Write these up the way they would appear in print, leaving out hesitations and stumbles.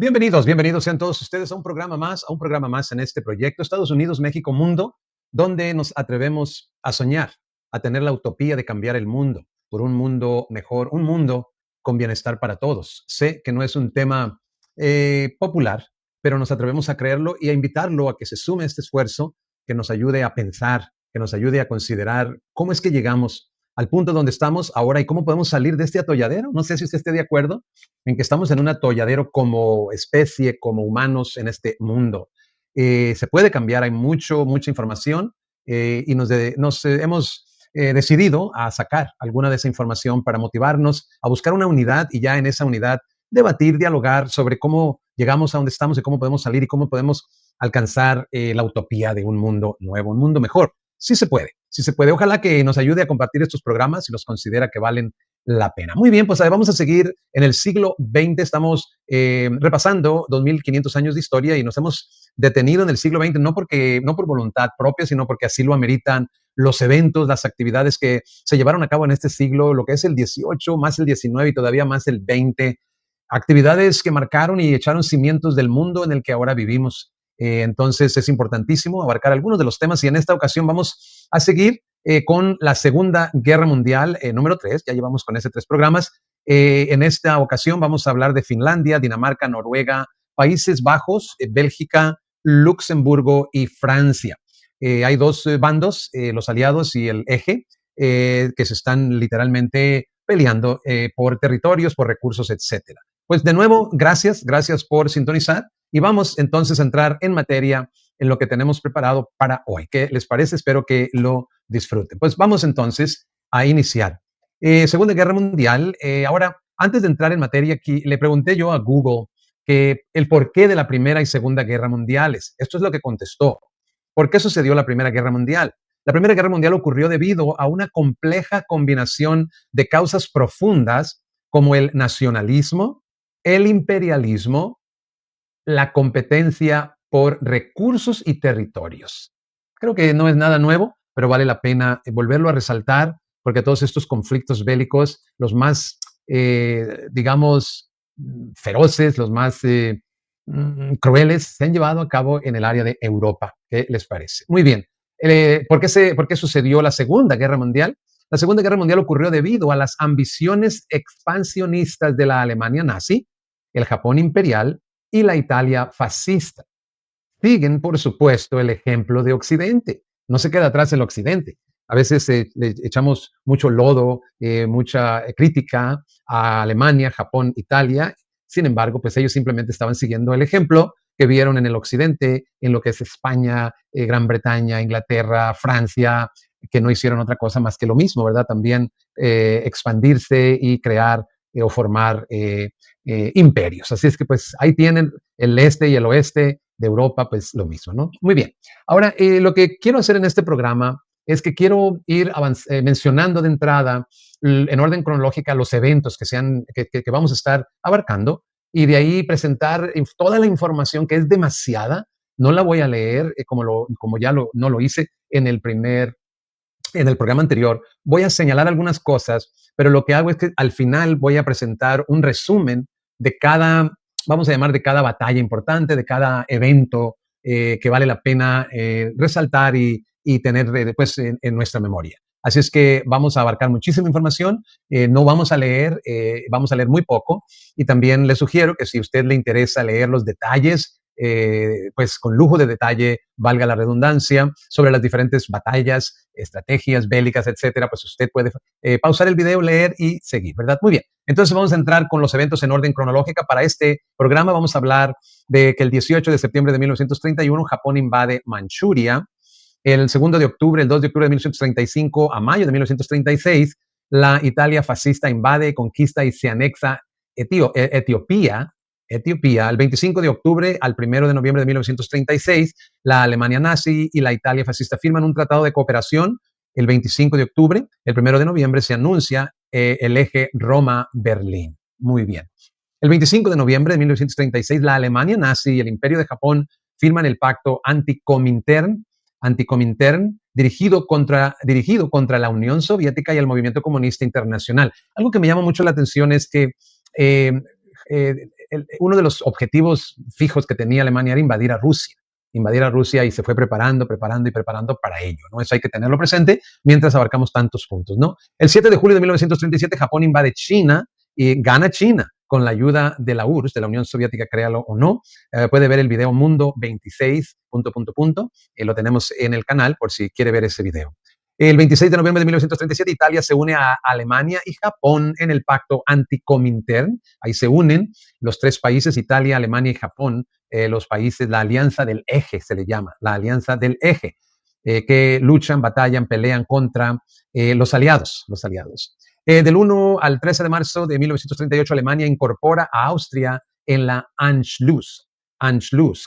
Bienvenidos, bienvenidos sean todos ustedes a un programa más en este proyecto Estados Unidos, México, Mundo, donde nos atrevemos a soñar, a tener la utopía de cambiar el mundo por un mundo mejor, un mundo con bienestar para todos. Sé que no es un tema popular, pero nos atrevemos a creerlo y a invitarlo a que se sume a este esfuerzo, que nos ayude a pensar, que nos ayude a considerar cómo es que llegamos al punto donde estamos ahora y cómo podemos salir de este atolladero. No sé si usted esté de acuerdo en que estamos en un atolladero como especie, como humanos en este mundo. Se puede cambiar, hay mucha información y nos hemos decidido a sacar alguna de esa información para motivarnos a buscar una unidad y ya en esa unidad debatir, dialogar sobre cómo llegamos a donde estamos y cómo podemos salir y cómo podemos alcanzar la utopía de un mundo nuevo, un mundo mejor. Sí se puede, sí se puede. Ojalá que nos ayude a compartir estos programas si los considera que valen la pena. Muy bien, pues vamos a seguir en el siglo XX. Estamos repasando 2500 años de historia y nos hemos detenido en el siglo XX no por voluntad propia, sino porque así lo ameritan los eventos, las actividades que se llevaron a cabo en este siglo, lo que es el 18 más el 19 y todavía más el 20. Actividades que marcaron y echaron cimientos del mundo en el que ahora vivimos. Entonces es importantísimo abarcar algunos de los temas y en esta ocasión vamos a seguir con la Segunda Guerra Mundial, número 3. Ya llevamos con ese 3 programas. En esta ocasión vamos a hablar de Finlandia, Dinamarca, Noruega, Países Bajos, Bélgica, Luxemburgo y Francia. Hay dos bandos, los aliados y el eje, que se están literalmente peleando por territorios, por recursos, etcétera. Pues de nuevo, gracias por sintonizar y vamos entonces a entrar en materia en lo que tenemos preparado para hoy. ¿Qué les parece? Espero que lo disfruten. Pues vamos entonces a iniciar. Segunda Guerra Mundial. Ahora, antes de entrar en materia aquí, le pregunté yo a Google que el porqué de la Primera y Segunda Guerra Mundiales. Esto es lo que contestó. ¿Por qué sucedió la Primera Guerra Mundial? La Primera Guerra Mundial ocurrió debido a una compleja combinación de causas profundas como el nacionalismo, el imperialismo, la competencia por recursos y territorios. Creo que no es nada nuevo, pero vale la pena volverlo a resaltar porque todos estos conflictos bélicos, los más, digamos, feroces, los más crueles, se han llevado a cabo en el área de Europa. ¿Qué les parece? Muy bien. ¿Por qué sucedió la Segunda Guerra Mundial? La Segunda Guerra Mundial ocurrió debido a las ambiciones expansionistas de la Alemania nazi, el Japón imperial y la Italia fascista. Siguen, por supuesto, el ejemplo de Occidente. No se queda atrás el Occidente. A veces le echamos mucho lodo, mucha crítica a Alemania, Japón, Italia. Sin embargo, pues ellos simplemente estaban siguiendo el ejemplo que vieron en el Occidente, en lo que es España, Gran Bretaña, Inglaterra, Francia, que no hicieron otra cosa más que lo mismo, ¿verdad? También expandirse y crear o formar imperios. Así es que pues ahí tienen el este y el oeste de Europa, pues lo mismo, ¿no? Muy bien. Ahora, lo que quiero hacer en este programa es que quiero ir mencionando de entrada en orden cronológica los eventos que vamos a estar abarcando y de ahí presentar toda la información que es demasiada. No la voy a leer como ya no lo hice en el programa anterior. Voy a señalar algunas cosas, pero lo que hago es que al final voy a presentar un resumen de cada, vamos a llamar, de cada batalla importante, de cada evento que vale la pena resaltar y tener pues, en nuestra memoria. Así es que vamos a abarcar muchísima información, no vamos a leer muy poco y también le sugiero que si a usted le interesa leer los detalles, pues con lujo de detalle, valga la redundancia, sobre las diferentes batallas, estrategias bélicas, etcétera, pues usted puede pausar el video, leer y seguir, ¿verdad? Muy bien. Entonces vamos a entrar con los eventos en orden cronológica. Para este programa vamos a hablar de que el 18 de septiembre de 1931 Japón invade Manchuria. El 2 de octubre, el 2 de octubre de 1935 a mayo de 1936, la Italia fascista invade, conquista y se anexa Etiopía. El 25 de octubre al 1 de noviembre de 1936, la Alemania nazi y la Italia fascista firman un tratado de cooperación. El 25 de octubre, el 1 de noviembre se anuncia el eje Roma-Berlín. Muy bien. El 25 de noviembre de 1936, la Alemania nazi y el Imperio de Japón firman el pacto Anticomintern, dirigido contra la Unión Soviética y el movimiento comunista internacional. Algo que me llama mucho la atención es que uno de los objetivos fijos que tenía Alemania era invadir a Rusia y se fue preparando para ello, ¿no? Eso hay que tenerlo presente mientras abarcamos tantos puntos, ¿no? El 7 de julio de 1937, Japón invade China y gana China con la ayuda de la URSS, de la Unión Soviética, créalo o no. Puede ver el video Mundo 26, lo tenemos en el canal por si quiere ver ese video. El 26 de noviembre de 1937, Italia se une a Alemania y Japón en el pacto anticomintern. Ahí se unen los tres países, Italia, Alemania y Japón, los países, la alianza del eje se le llama, la alianza del eje, que luchan, batallan, pelean contra los aliados. Del 1 al 13 de marzo de 1938, Alemania incorpora a Austria en la Anschluss,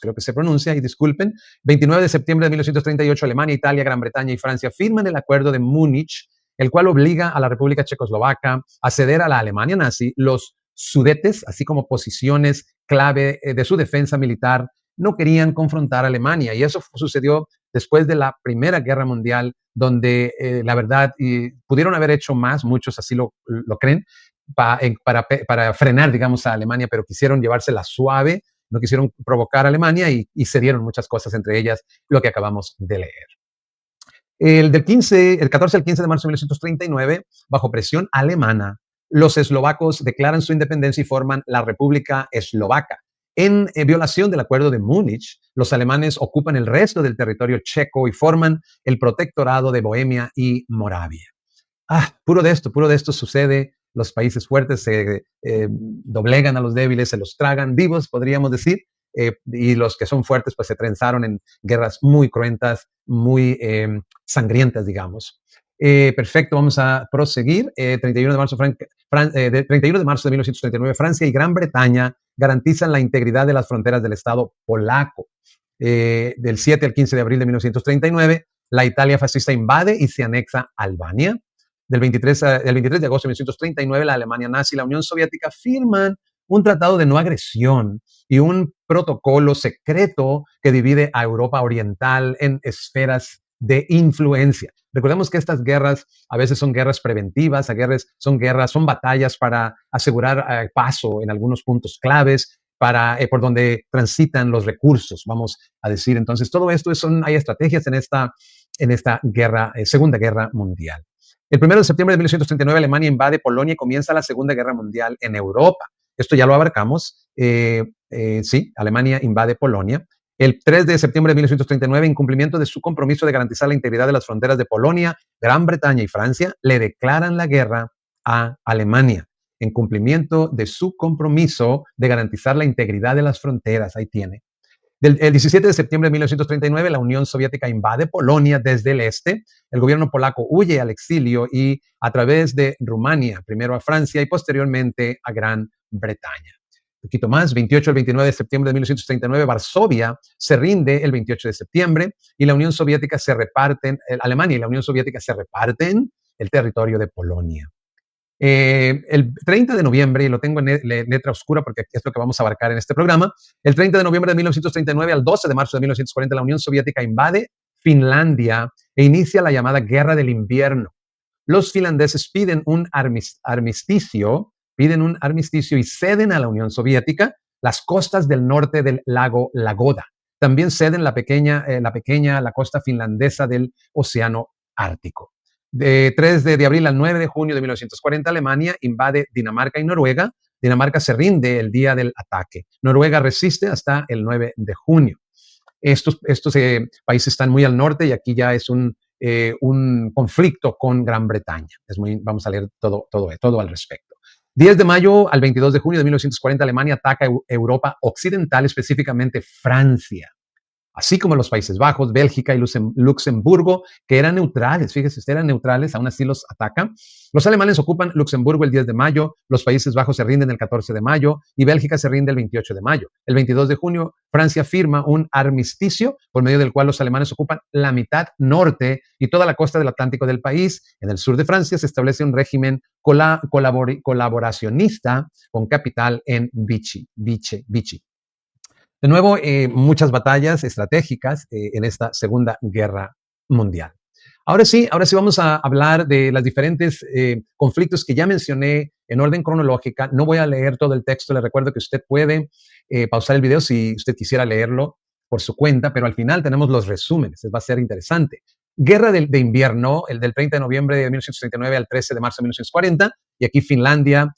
creo que se pronuncia, y disculpen. 29 de septiembre de 1938, Alemania, Italia, Gran Bretaña y Francia firman el Acuerdo de Múnich, el cual obliga a la República Checoslovaca a ceder a la Alemania nazi los Sudetes, así como posiciones clave de su defensa militar. No querían confrontar a Alemania, y eso sucedió después de la Primera Guerra Mundial, donde la verdad pudieron haber hecho más, muchos así lo creen, para frenar, digamos, a Alemania, pero quisieron llevársela suave, no quisieron provocar a Alemania y cedieron muchas cosas, entre ellas lo que acabamos de leer. El 14 al 15 de marzo de 1939, bajo presión alemana, los eslovacos declaran su independencia y forman la República Eslovaca. En violación del Acuerdo de Múnich, los alemanes ocupan el resto del territorio checo y forman el Protectorado de Bohemia y Moravia. Puro de esto sucede. Los países fuertes se doblegan a los débiles, se los tragan vivos, podríamos decir, y los que son fuertes pues se trenzaron en guerras muy cruentas, muy sangrientas, digamos. Perfecto, vamos a proseguir. 31 de marzo de 1939, Francia y Gran Bretaña garantizan la integridad de las fronteras del Estado polaco. Del 7 al 15 de abril de 1939, la Italia fascista invade y se anexa Albania. Del 23 de agosto de 1939, la Alemania nazi y la Unión Soviética firman un tratado de no agresión y un protocolo secreto que divide a Europa Oriental en esferas de influencia. Recordemos que estas guerras a veces son guerras preventivas, son batallas para asegurar paso en algunos puntos claves, por donde transitan los recursos, vamos a decir. Entonces, todo esto hay estrategias en esta guerra, Segunda Guerra Mundial. El 1 de septiembre de 1939, Alemania invade Polonia y comienza la Segunda Guerra Mundial en Europa. Esto ya lo abarcamos. Sí, Alemania invade Polonia. El 3 de septiembre de 1939, en cumplimiento de su compromiso de garantizar la integridad de las fronteras de Polonia, Gran Bretaña y Francia, le declaran la guerra a Alemania. En cumplimiento de su compromiso de garantizar la integridad de las fronteras, ahí tiene. El 17 de septiembre de 1939, la Unión Soviética invade Polonia desde el este. El gobierno polaco huye al exilio y a través de Rumania, primero a Francia y posteriormente a Gran Bretaña. Un poquito más, 28 al 29 de septiembre de 1939, Varsovia se rinde el 28 de septiembre y la Unión Soviética Alemania y la Unión Soviética se reparten el territorio de Polonia. El 30 de noviembre, y lo tengo en letra oscura porque es lo que vamos a abarcar en este programa, el 30 de noviembre de 1939 al 12 de marzo de 1940, la Unión Soviética invade Finlandia e inicia la llamada Guerra del Invierno. Los finlandeses piden un armisticio y ceden a la Unión Soviética las costas del norte del lago Lagoda. También ceden la costa finlandesa del Océano Ártico. De 3 de abril al 9 de junio de 1940, Alemania invade Dinamarca y Noruega. Dinamarca se rinde el día del ataque. Noruega resiste hasta el 9 de junio. Estos países están muy al norte y aquí ya es un conflicto con Gran Bretaña. Vamos a leer todo al respecto. 10 de mayo al 22 de junio de 1940, Alemania ataca Europa Occidental, específicamente Francia, así como los Países Bajos, Bélgica y Luxemburgo, que eran neutrales. Fíjense, eran neutrales, aún así los atacan. Los alemanes ocupan Luxemburgo el 10 de mayo, los Países Bajos se rinden el 14 de mayo y Bélgica se rinde el 28 de mayo. El 22 de junio, Francia firma un armisticio por medio del cual los alemanes ocupan la mitad norte y toda la costa del Atlántico del país. En el sur de Francia se establece un régimen colaboracionista con capital en Vichy. De nuevo, muchas batallas estratégicas en esta Segunda Guerra Mundial. Ahora sí vamos a hablar de los diferentes conflictos que ya mencioné en orden cronológica. No voy a leer todo el texto, le recuerdo que usted puede pausar el video si usted quisiera leerlo por su cuenta, pero al final tenemos los resúmenes, va a ser interesante. Guerra de invierno, el del 30 de noviembre de 1939 al 13 de marzo de 1940, y aquí Finlandia,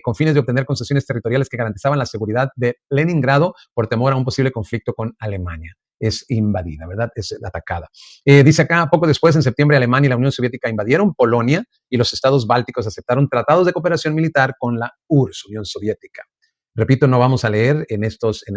con fines de obtener concesiones territoriales que garantizaban la seguridad de Leningrado por temor a un posible conflicto con Alemania. Es invadida, ¿verdad? Es atacada. Dice acá, poco después, en septiembre, Alemania y la Unión Soviética invadieron Polonia y los estados bálticos aceptaron tratados de cooperación militar con la URSS, Unión Soviética. Repito, no vamos a leer en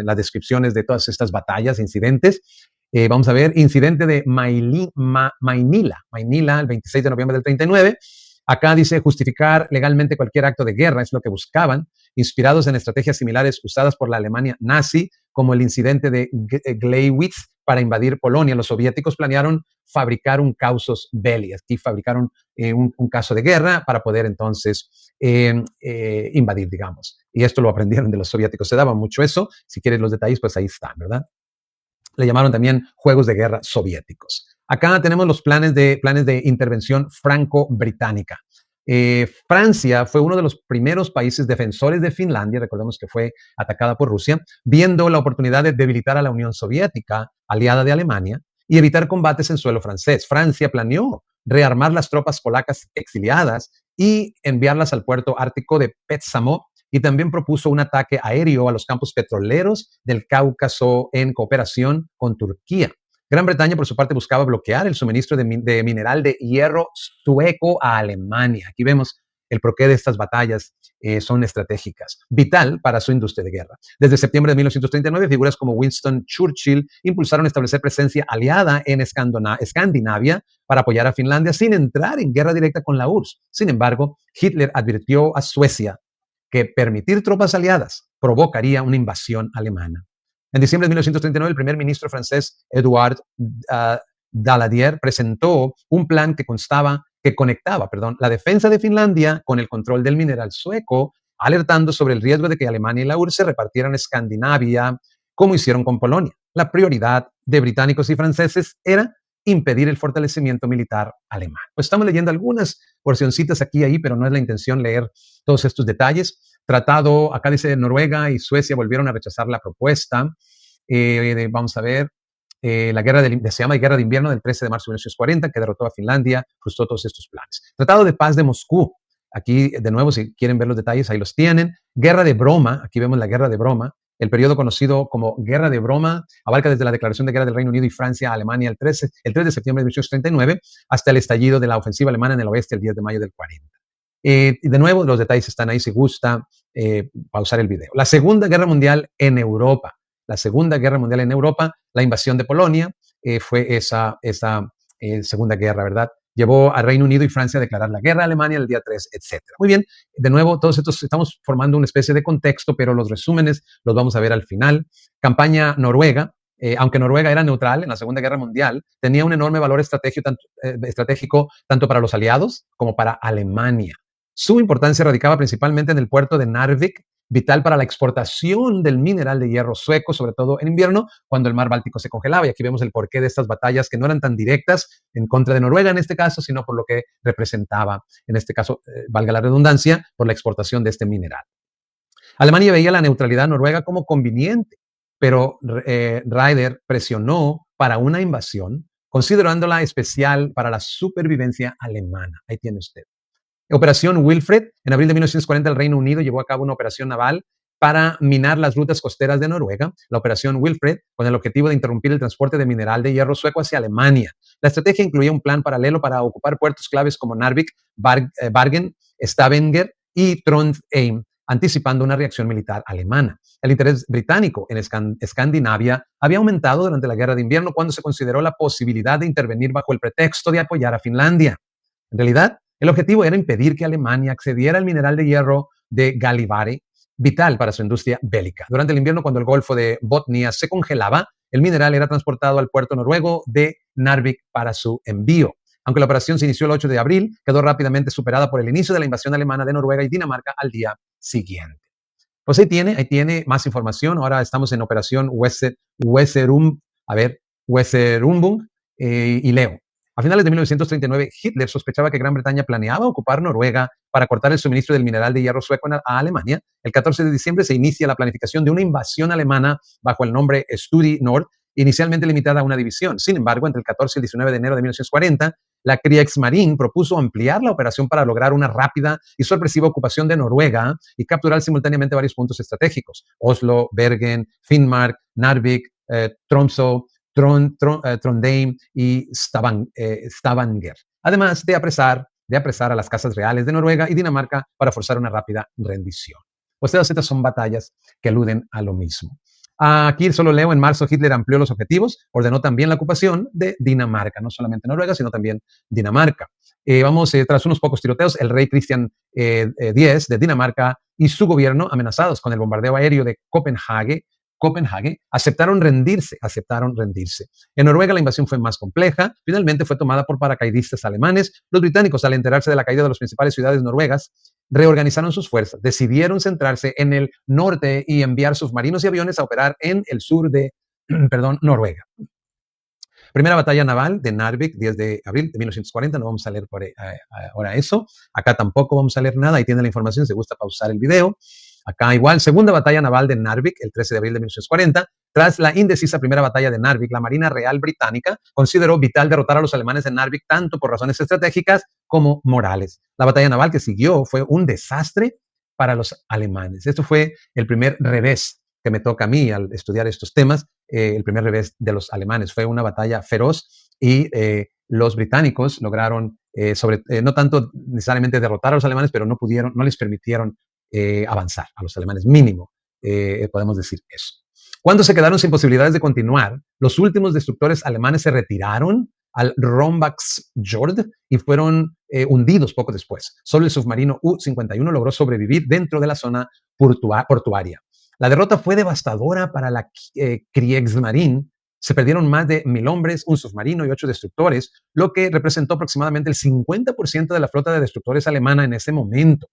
las descripciones de todas estas batallas, incidentes. Vamos a ver, incidente de Mainila, el 26 de noviembre del 39. Acá dice justificar legalmente cualquier acto de guerra, es lo que buscaban, inspirados en estrategias similares usadas por la Alemania nazi, como el incidente de Gleiwitz para invadir Polonia. Los soviéticos planearon fabricar un casus belli, aquí fabricaron un caso de guerra para poder entonces invadir, digamos. Y esto lo aprendieron de los soviéticos. Se daba mucho eso. Si quieres los detalles, pues ahí están, ¿verdad? Le llamaron también juegos de guerra soviéticos. Acá tenemos los planes de intervención franco-británica. Francia fue uno de los primeros países defensores de Finlandia, recordemos que fue atacada por Rusia, viendo la oportunidad de debilitar a la Unión Soviética, aliada de Alemania, y evitar combates en suelo francés. Francia planeó rearmar las tropas polacas exiliadas y enviarlas al puerto ártico de Petsamo, y también propuso un ataque aéreo a los campos petroleros del Cáucaso en cooperación con Turquía. Gran Bretaña, por su parte, buscaba bloquear el suministro de mineral de hierro sueco a Alemania. Aquí vemos el porqué de estas batallas son estratégicas, vital para su industria de guerra. Desde septiembre de 1939, figuras como Winston Churchill impulsaron establecer presencia aliada en Escandinavia para apoyar a Finlandia sin entrar en guerra directa con la URSS. Sin embargo, Hitler advirtió a Suecia que permitir tropas aliadas provocaría una invasión alemana. En diciembre de 1939, el primer ministro francés Edouard Daladier presentó un plan que conectaba la defensa de Finlandia con el control del mineral sueco, alertando sobre el riesgo de que Alemania y la URSS se repartieran Escandinavia, como hicieron con Polonia. La prioridad de británicos y franceses era impedir el fortalecimiento militar alemán. Pues estamos leyendo algunas porcioncitas aquí y ahí, pero no es la intención leer todos estos detalles. Tratado, acá dice Noruega y Suecia volvieron a rechazar la propuesta. Vamos a ver, se llama Guerra de Invierno del 13 de marzo de 1940, que derrotó a Finlandia, frustró todos estos planes. Tratado de Paz de Moscú. Aquí, de nuevo, si quieren ver los detalles, ahí los tienen. Guerra de Broma, aquí vemos la Guerra de Broma. El periodo conocido como Guerra de Broma abarca desde la declaración de guerra del Reino Unido y Francia a Alemania el 3 de septiembre de 1839 hasta el estallido de la ofensiva alemana en el oeste el 10 de mayo del 40. De nuevo, los detalles están ahí si gusta pausar el video. La Segunda Guerra Mundial en Europa. La Segunda Guerra Mundial en Europa, la invasión de Polonia, fue esa Segunda Guerra, ¿verdad? Llevó a Reino Unido y Francia a declarar la guerra a Alemania el día 3, etc. Muy bien, de nuevo, todos estos estamos formando una especie de contexto, pero los resúmenes los vamos a ver al final. Campaña Noruega. Aunque Noruega era neutral en la Segunda Guerra Mundial, tenía un enorme valor estratégico tanto para los aliados como para Alemania. Su importancia radicaba principalmente en el puerto de Narvik, vital para la exportación del mineral de hierro sueco, sobre todo en invierno, cuando el mar Báltico se congelaba. Y aquí vemos el porqué de estas batallas que no eran tan directas en contra de Noruega en este caso, sino por lo que representaba, en este caso, valga la redundancia, por la exportación de este mineral. Alemania veía la neutralidad noruega como conveniente, pero Raeder presionó para una invasión, considerándola especial para la supervivencia alemana. Ahí tiene usted. Operación Wilfred. En abril de 1940 el Reino Unido llevó a cabo una operación naval para minar las rutas costeras de Noruega. La Operación Wilfred, con el objetivo de interrumpir el transporte de mineral de hierro sueco hacia Alemania. La estrategia incluía un plan paralelo para ocupar puertos claves como Narvik, Bergen, Stavanger y Trondheim, anticipando una reacción militar alemana. El interés británico en Escandinavia había aumentado durante la Guerra de Invierno cuando se consideró la posibilidad de intervenir bajo el pretexto de apoyar a Finlandia. En realidad, el objetivo era impedir que Alemania accediera al mineral de hierro de Gällivare, vital para su industria bélica. Durante el invierno, cuando el Golfo de Botnia se congelaba, el mineral era transportado al puerto noruego de Narvik para su envío. Aunque la operación se inició el 8 de abril, quedó rápidamente superada por el inicio de la invasión alemana de Noruega y Dinamarca al día siguiente. Pues ahí tiene más información. Ahora estamos en operación Weserumbung y leo. A finales de 1939, Hitler sospechaba que Gran Bretaña planeaba ocupar Noruega para cortar el suministro del mineral de hierro sueco a Alemania. El 14 de diciembre se inicia la planificación de una invasión alemana bajo el nombre Studi Nord, inicialmente limitada a una división. Sin embargo, entre el 14 y el 19 de enero de 1940, la Kriegsmarine propuso ampliar la operación para lograr una rápida y sorpresiva ocupación de Noruega y capturar simultáneamente varios puntos estratégicos: Oslo, Bergen, Finnmark, Narvik, Tromsø, Trondheim y Stavanger, además de apresar a las casas reales de Noruega y Dinamarca para forzar una rápida rendición. Pues todas estas son batallas que aluden a lo mismo. Aquí solo leo: en marzo Hitler amplió los objetivos, ordenó también la ocupación de Dinamarca, no solamente Noruega, sino también Dinamarca. Tras unos pocos tiroteos, el rey Cristian X de Dinamarca y su gobierno, amenazados con el bombardeo aéreo de Copenhague, aceptaron rendirse. En Noruega la invasión fue más compleja. Finalmente fue tomada por paracaidistas alemanes. Los británicos, al enterarse de la caída de las principales ciudades noruegas, reorganizaron sus fuerzas, decidieron centrarse en el norte y enviar submarinos y aviones a operar en el sur de Noruega. Primera batalla naval de Narvik, 10 de abril de 1940. No vamos a leer ahora eso. Acá tampoco vamos a leer nada. Ahí tiene la información. Si gusta pausar el video. Acá igual, segunda batalla naval de Narvik, el 13 de abril de 1940. Tras la indecisa primera batalla de Narvik, la Marina Real Británica consideró vital derrotar a los alemanes en Narvik tanto por razones estratégicas como morales. La batalla naval que siguió fue un desastre para los alemanes. Esto fue el primer revés que me toca a mí al estudiar estos temas. El primer revés de los alemanes fue una batalla feroz y los británicos lograron, no tanto necesariamente derrotar a los alemanes, pero no les permitieron avanzar a los alemanes, mínimo, podemos decir eso. Cuando se quedaron sin posibilidades de continuar, los últimos destructores alemanes se retiraron al Rombaksfjord y fueron hundidos poco después. Solo el submarino U-51 logró sobrevivir dentro de la zona portuaria. La derrota fue devastadora para la Kriegsmarine. Se perdieron más de 1,000 hombres, un submarino y 8 destructores, lo que representó aproximadamente el 50% de la flota de destructores alemana en ese momento.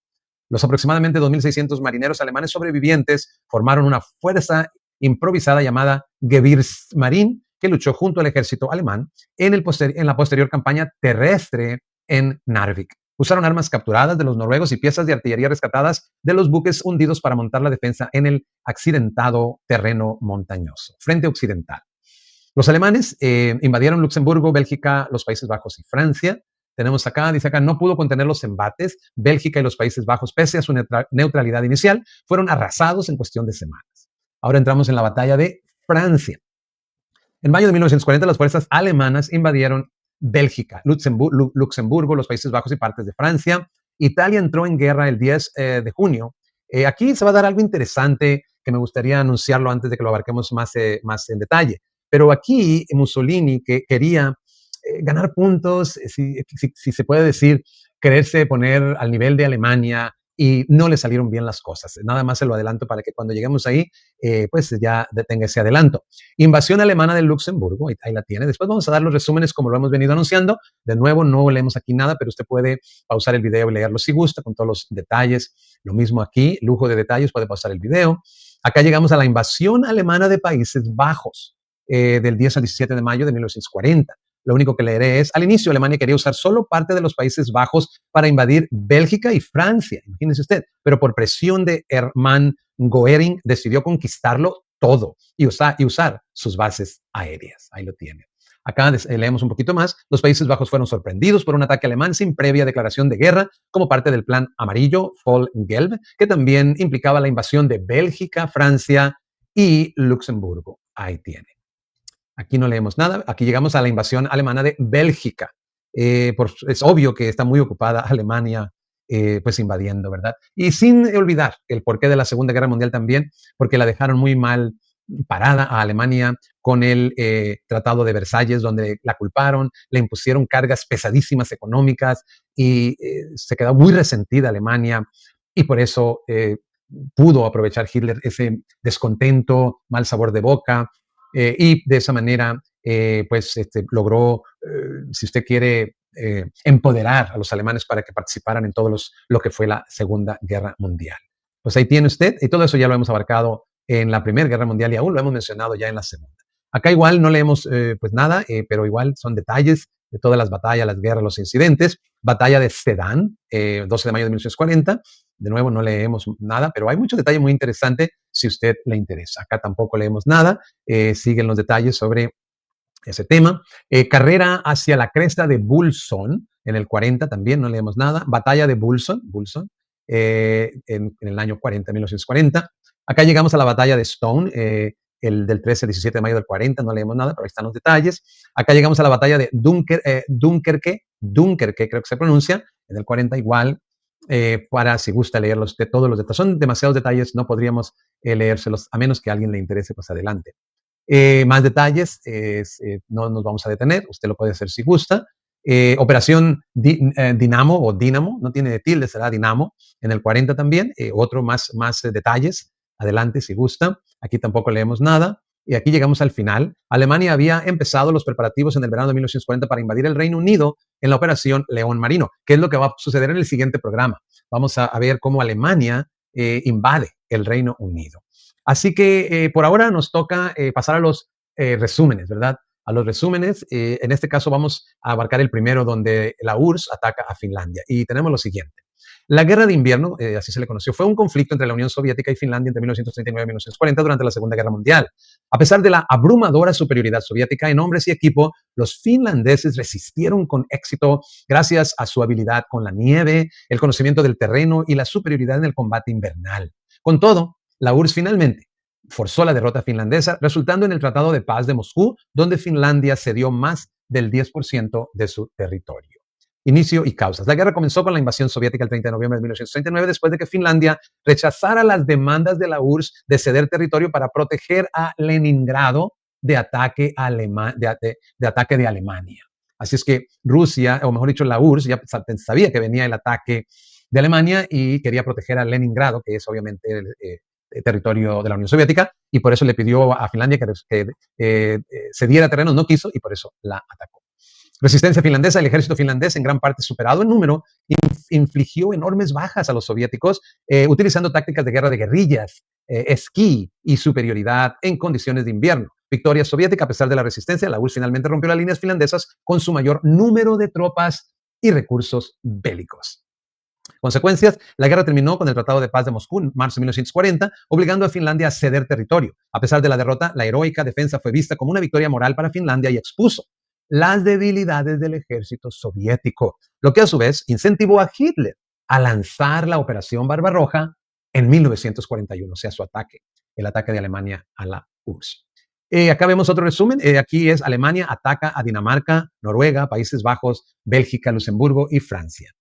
Los aproximadamente 2,600 marineros alemanes sobrevivientes formaron una fuerza improvisada llamada Gewürzmarine, que luchó junto al ejército alemán en la posterior campaña terrestre en Narvik. Usaron armas capturadas de los noruegos y piezas de artillería rescatadas de los buques hundidos para montar la defensa en el accidentado terreno montañoso, frente occidental. Los alemanes invadieron Luxemburgo, Bélgica, los Países Bajos y Francia. Tenemos acá, dice acá, no pudo contener los embates. Bélgica y los Países Bajos, pese a su neutralidad inicial, fueron arrasados en cuestión de semanas. Ahora entramos en la batalla de Francia. En mayo de 1940, las fuerzas alemanas invadieron Bélgica, Luxemburgo, los Países Bajos y partes de Francia. Italia entró en guerra el 10 de junio. Aquí se va a dar algo interesante que me gustaría anunciarlo antes de que lo abarquemos más en detalle. Pero aquí Mussolini, que quería ganar puntos, si se puede decir, quererse poner al nivel de Alemania, y no le salieron bien las cosas. Nada más se lo adelanto para que cuando lleguemos ahí, pues ya tenga ese adelanto. Invasión alemana de Luxemburgo, ahí la tiene. Después vamos a dar los resúmenes como lo hemos venido anunciando. De nuevo, no leemos aquí nada, pero usted puede pausar el video y leerlo si gusta, con todos los detalles. Lo mismo aquí, lujo de detalles, puede pausar el video. Acá llegamos a la invasión alemana de Países Bajos, del 10 al 17 de mayo de 1940. Lo único que leeré es: al inicio Alemania quería usar solo parte de los Países Bajos para invadir Bélgica y Francia, imagínese usted, pero por presión de Hermann Göring decidió conquistarlo todo y usar sus bases aéreas. Ahí lo tiene. Acá leemos un poquito más. Los Países Bajos fueron sorprendidos por un ataque alemán sin previa declaración de guerra como parte del Plan Amarillo, Voll-Gelb, que también implicaba la invasión de Bélgica, Francia y Luxemburgo. Ahí tiene. Aquí no leemos nada. Aquí llegamos a la invasión alemana de Bélgica. Es obvio que está muy ocupada Alemania, pues invadiendo, ¿verdad? Y sin olvidar el porqué de la Segunda Guerra Mundial también, porque la dejaron muy mal parada a Alemania con el Tratado de Versalles, donde la culparon, le impusieron cargas pesadísimas económicas y se quedó muy resentida Alemania, y por eso pudo aprovechar Hitler ese descontento, mal sabor de boca, y de esa manera logró, si usted quiere, empoderar a los alemanes para que participaran en todo lo que fue la Segunda Guerra Mundial. Pues ahí tiene usted, y todo eso ya lo hemos abarcado en la Primera Guerra Mundial y aún lo hemos mencionado ya en la Segunda. Acá igual no leemos pues nada, pero igual son detalles de todas las batallas, las guerras, los incidentes. Batalla de Sedan, 12 de mayo de 1940. De nuevo, no leemos nada, pero hay mucho detalle muy interesante si usted le interesa. Acá tampoco leemos nada. Siguen los detalles sobre ese tema. Carrera hacia la cresta de Bulson, en el 40 también, no leemos nada. Batalla de Bulson, en el año 40, 1940. Acá llegamos a la batalla de Stone, el del 13 al 17 de mayo del 40, no leemos nada, pero ahí están los detalles. Acá llegamos a la batalla de Dunkerque, creo que se pronuncia, en el 40 igual, para si gusta leerlos de todos los detalles. Son demasiados detalles, no podríamos leérselos, a menos que a alguien le interese, pues adelante. Más detalles, no nos vamos a detener, usted lo puede hacer si gusta. Operación Dinamo o Dínamo, no tiene de tilde, será Dinamo, en el 40 también, otro más detalles, adelante si gusta. Aquí tampoco leemos nada. Y aquí llegamos al final. Alemania había empezado los preparativos en el verano de 1940 para invadir el Reino Unido en la operación León Marino, que es lo que va a suceder en el siguiente programa. Vamos a ver cómo Alemania invade el Reino Unido. Así que por ahora nos toca pasar a los resúmenes, ¿verdad? A los resúmenes. En este caso vamos a abarcar el primero, donde la URSS ataca a Finlandia. Y tenemos lo siguiente. La Guerra de Invierno, así se le conoció, fue un conflicto entre la Unión Soviética y Finlandia entre 1939 y 1940 durante la Segunda Guerra Mundial. A pesar de la abrumadora superioridad soviética en hombres y equipo, los finlandeses resistieron con éxito gracias a su habilidad con la nieve, el conocimiento del terreno y la superioridad en el combate invernal. Con todo, la URSS finalmente forzó la derrota finlandesa, resultando en el Tratado de Paz de Moscú, donde Finlandia cedió más del 10% de su territorio. Inicio y causas. La guerra comenzó con la invasión soviética el 30 de noviembre de 1939, después de que Finlandia rechazara las demandas de la URSS de ceder territorio para proteger a Leningrado de ataque de Alemania. Así es que Rusia, o mejor dicho, la URSS, ya sabía que venía el ataque de Alemania y quería proteger a Leningrado, que es obviamente el territorio de la Unión Soviética, y por eso le pidió a Finlandia que cediera terreno, no quiso, y por eso la atacó. Resistencia finlandesa. El ejército finlandés, en gran parte superado en número, infligió enormes bajas a los soviéticos, utilizando tácticas de guerra de guerrillas, esquí y superioridad en condiciones de invierno. Victoria soviética. A pesar de la resistencia, la URSS finalmente rompió las líneas finlandesas con su mayor número de tropas y recursos bélicos. Consecuencias. La guerra terminó con el Tratado de Paz de Moscú en marzo de 1940, obligando a Finlandia a ceder territorio. A pesar de la derrota, la heroica defensa fue vista como una victoria moral para Finlandia y expuso las debilidades del ejército soviético, lo que a su vez incentivó a Hitler a lanzar la Operación Barbarroja en 1941, o sea, su ataque, el ataque de Alemania a la URSS. Acá vemos otro resumen. Aquí es: Alemania ataca a Dinamarca, Noruega, Países Bajos, Bélgica, Luxemburgo y Francia.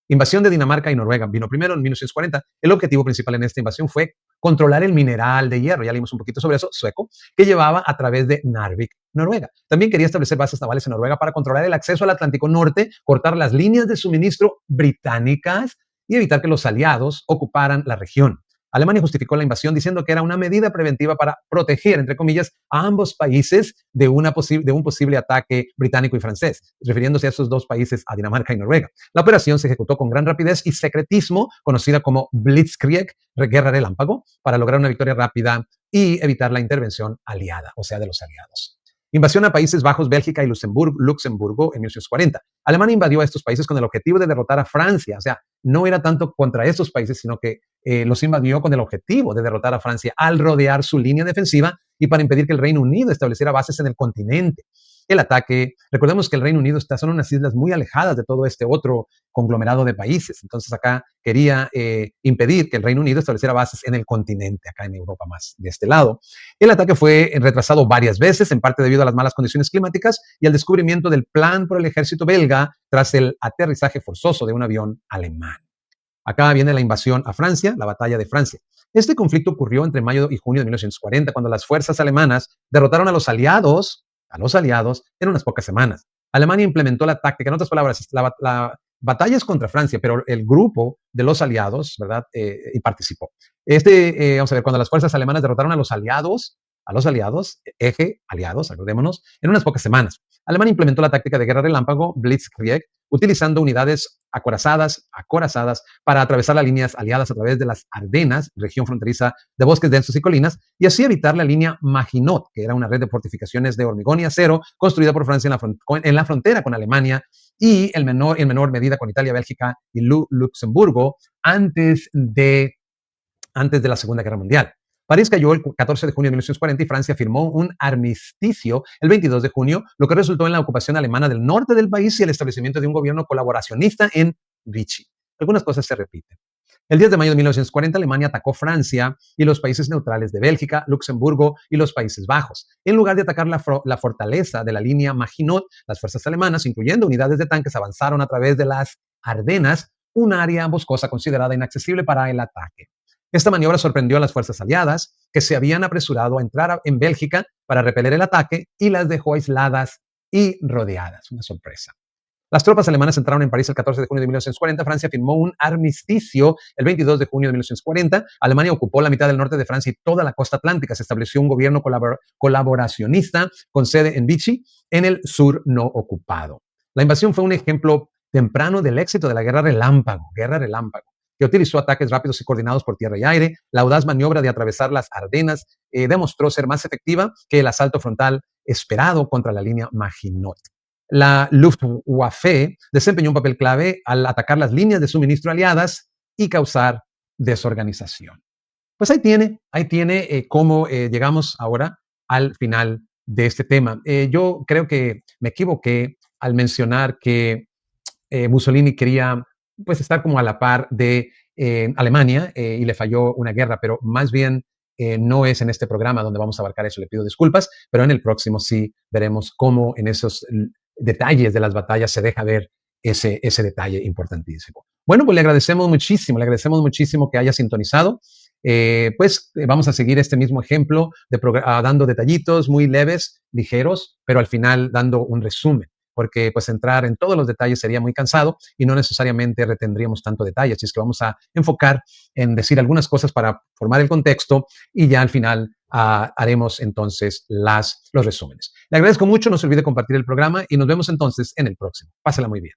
Invasión de Dinamarca y Noruega vino primero en 1940. El objetivo principal en esta invasión fue controlar el mineral de hierro, ya leímos un poquito sobre eso, sueco, que llevaba a través de Narvik, Noruega. También quería establecer bases navales en Noruega para controlar el acceso al Atlántico Norte, cortar las líneas de suministro británicas y evitar que los aliados ocuparan la región. Alemania justificó la invasión diciendo que era una medida preventiva para proteger, entre comillas, a ambos países de un posible ataque británico y francés, refiriéndose a esos dos países, a Dinamarca y Noruega. La operación se ejecutó con gran rapidez y secretismo, conocida como Blitzkrieg, guerra relámpago, para lograr una victoria rápida y evitar la intervención aliada, o sea, de los aliados. Invasión a Países Bajos, Bélgica y Luxemburgo en 1940. Alemania invadió a estos países con el objetivo de derrotar a Francia. O sea, no era tanto contra estos países, sino que los invadió con el objetivo de derrotar a Francia al rodear su línea defensiva y para impedir que el Reino Unido estableciera bases en el continente. El ataque, recordemos que el Reino Unido son unas islas muy alejadas de todo este otro conglomerado de países. Entonces acá quería impedir que el Reino Unido estableciera bases en el continente, acá en Europa más de este lado. El ataque fue retrasado varias veces, en parte debido a las malas condiciones climáticas y al descubrimiento del plan por el ejército belga tras el aterrizaje forzoso de un avión alemán. Acá viene la invasión a Francia, la batalla de Francia. Este conflicto ocurrió entre mayo y junio de 1940, cuando las fuerzas alemanas derrotaron a los aliados en unas pocas semanas. Alemania implementó la táctica, en otras palabras, la batalla es contra Francia, pero el grupo de los aliados, ¿verdad? Y participó. Vamos a ver, cuando las fuerzas alemanas derrotaron a los aliados a los aliados, eje aliados, acordémonos, en unas pocas semanas. Alemania implementó la táctica de guerra relámpago, Blitzkrieg, utilizando unidades acorazadas para atravesar las líneas aliadas a través de las Ardenas, región fronteriza de bosques densos y colinas, y así evitar la línea Maginot, que era una red de fortificaciones de hormigón y acero construida por Francia en la frontera con Alemania y en menor medida con Italia, Bélgica y Luxemburgo antes de la Segunda Guerra Mundial. París cayó el 14 de junio de 1940 y Francia firmó un armisticio el 22 de junio, lo que resultó en la ocupación alemana del norte del país y el establecimiento de un gobierno colaboracionista en Vichy. Algunas cosas se repiten. El 10 de mayo de 1940, Alemania atacó Francia y los países neutrales de Bélgica, Luxemburgo y los Países Bajos. En lugar de atacar la fortaleza de la línea Maginot, las fuerzas alemanas, incluyendo unidades de tanques, avanzaron a través de las Ardenas, un área boscosa considerada inaccesible para el ataque. Esta maniobra sorprendió a las fuerzas aliadas, que se habían apresurado a entrar en Bélgica para repeler el ataque y las dejó aisladas y rodeadas. Una sorpresa. Las tropas alemanas entraron en París el 14 de junio de 1940. Francia firmó un armisticio el 22 de junio de 1940. Alemania ocupó la mitad del norte de Francia y toda la costa atlántica. Se estableció un gobierno colaboracionista con sede en Vichy, en el sur no ocupado. La invasión fue un ejemplo temprano del éxito de la guerra relámpago, que utilizó ataques rápidos y coordinados por tierra y aire. La audaz maniobra de atravesar las Ardenas demostró ser más efectiva que el asalto frontal esperado contra la línea Maginot. La Luftwaffe desempeñó un papel clave al atacar las líneas de suministro aliadas y causar desorganización. Pues ahí tiene cómo llegamos ahora al final de este tema. Yo creo que me equivoqué al mencionar que Mussolini quería pues estar como a la par de Alemania y le falló una guerra, pero más bien no es en este programa donde vamos a abarcar eso, le pido disculpas, pero en el próximo sí veremos cómo en esos detalles de las batallas se deja ver ese detalle importantísimo. Bueno, pues le agradecemos muchísimo que haya sintonizado. Vamos a seguir este mismo ejemplo dando detallitos muy leves, ligeros, pero al final dando un resumen, porque pues entrar en todos los detalles sería muy cansado y no necesariamente retendríamos tanto detalle. Así es que vamos a enfocar en decir algunas cosas para formar el contexto y ya al final haremos entonces los resúmenes. Le agradezco mucho, no se olvide compartir el programa y nos vemos entonces en el próximo. Pásala muy bien.